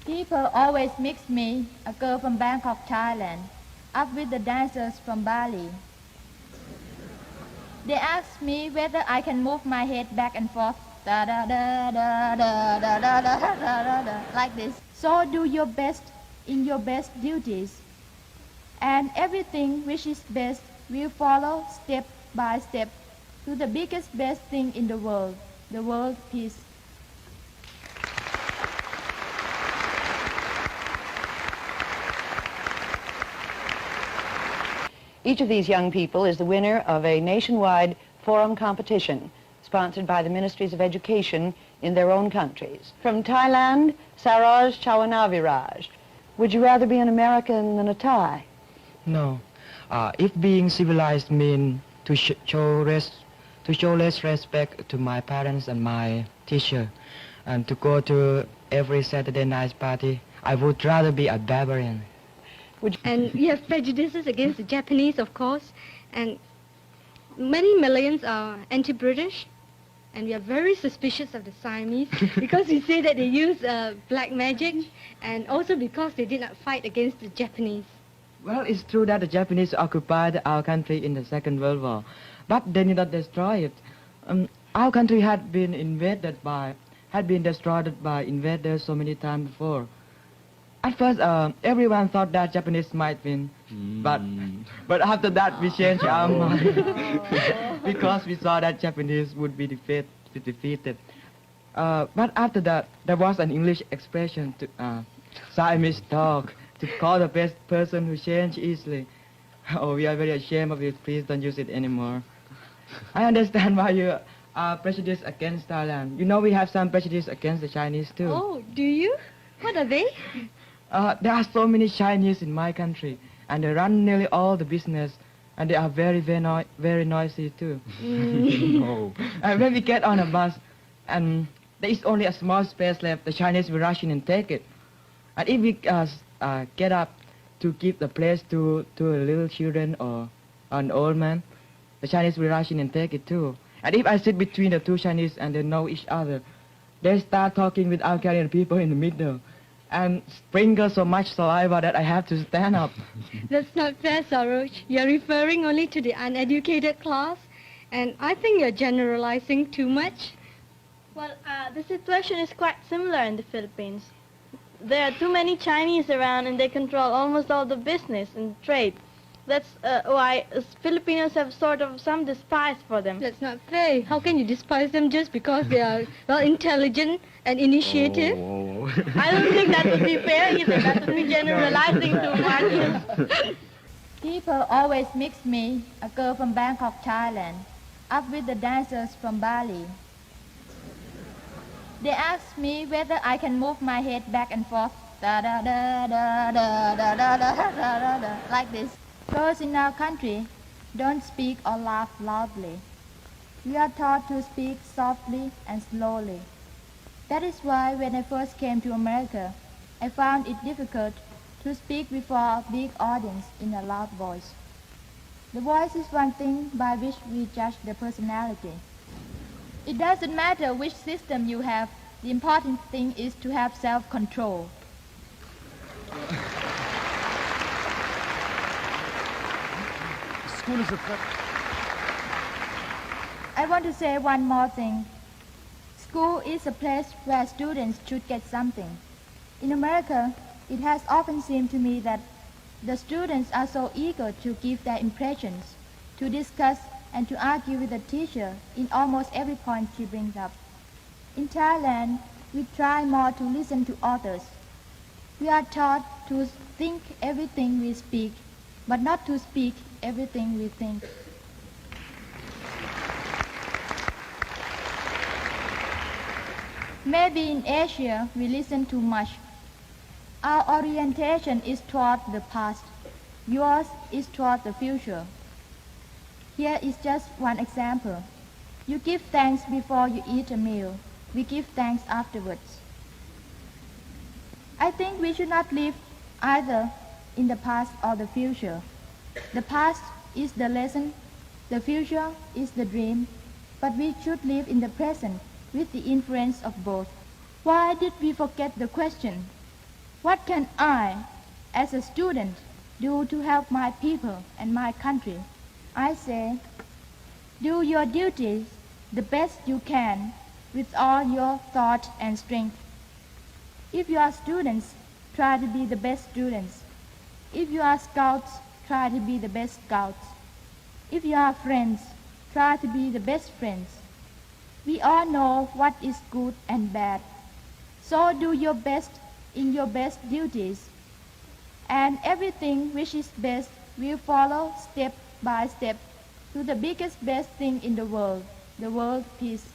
People always mix me, a girl from Bangkok, Thailand, up with the dancers from Bali. They ask me whether I can move my head back and forth, da da da da da da da da da da da, like this. So do your best in your best duties, and everything which is best will follow step by step to the biggest best thing in the world peace. Each of these young people is the winner of a nationwide forum competition sponsored by the Ministries of Education in their own countries. From Thailand, Saroj Chawanaviraj. Would you rather be an American than a Thai? No. If being civilized means to show less respect to my parents and my teacher, and to go to every Saturday night party, I would rather be a barbarian. And we have prejudices against the Japanese, of course, and many millions are anti-British, and we are very suspicious of the Siamese because we say that they use black magic, and also because they did not fight against the Japanese. Well, it's true that the Japanese occupied our country in the Second World War, but they did not destroy it. Our country had been destroyed by invaders so many times before. At first, everyone thought that Japanese might win, but after that we changed our mind because we saw that Japanese would be defeated. But after that, there was an English expression to Siamese dog to call the best person who changed easily. Oh, we are very ashamed of it. Please don't use it anymore. I understand why you are prejudiced against Thailand. You know we have some prejudice against the Chinese too. Oh, do you? What are they? There are so many Chinese in my country, and they run nearly all the business, and they are very, very noisy too. Oh. And when we get on a bus, and there is only a small space left, the Chinese will rush in and take it. And if we get up to give the place to a little children or an old man, the Chinese will rush in and take it too. And if I sit between the two Chinese and they know each other, they start talking without carrying people in the middle, and sprinkle so much saliva that I have to stand up. That's not fair, Saroj. You're referring only to the uneducated class, and I think you're generalizing too much. Well, the situation is quite similar in the Philippines. There are too many Chinese around, and they control almost all the business and trade. That's why Filipinos have sort of some despise for them. That's not fair. How can you despise them just because they are, well, intelligent and initiative? Oh. I don't think that would be fair either. That would be generalizing too much. People always mix me, a girl from Bangkok, Thailand, up with the dancers from Bali. They ask me whether I can move my head back and forth, da da da da da da da da da da, like this. Girls in our country don't speak or laugh loudly. We are taught to speak softly and slowly. That is why when I first came to America, I found it difficult to speak before a big audience in a loud voice. The voice is one thing by which we judge the personality. It doesn't matter which system you have, the important thing is to have self-control. School is a threat. I want to say one more thing. School is a place where students should get something. In America, it has often seemed to me that the students are so eager to give their impressions, to discuss and to argue with the teacher in almost every point she brings up. In Thailand, we try more to listen to others. We are taught to think everything we speak, but not to speak everything we think. Maybe in Asia we listen too much. Our orientation is toward the past. Yours is toward the future. Here is just one example. You give thanks before you eat a meal. We give thanks afterwards. I think we should not live either in the past or the future. The past is the lesson, the future is the dream, but we should live in the present with the influence of both. Why did we forget the question? What can I, as a student, do to help my people and my country? I say, do your duties the best you can with all your thought and strength. If you are students, try to be the best students. If you are scouts, try to be the best scouts. If you are friends, try to be the best friends. We all know what is good and bad. So do your best in your best duties, and everything which is best will follow step by step to the biggest best thing in the world peace.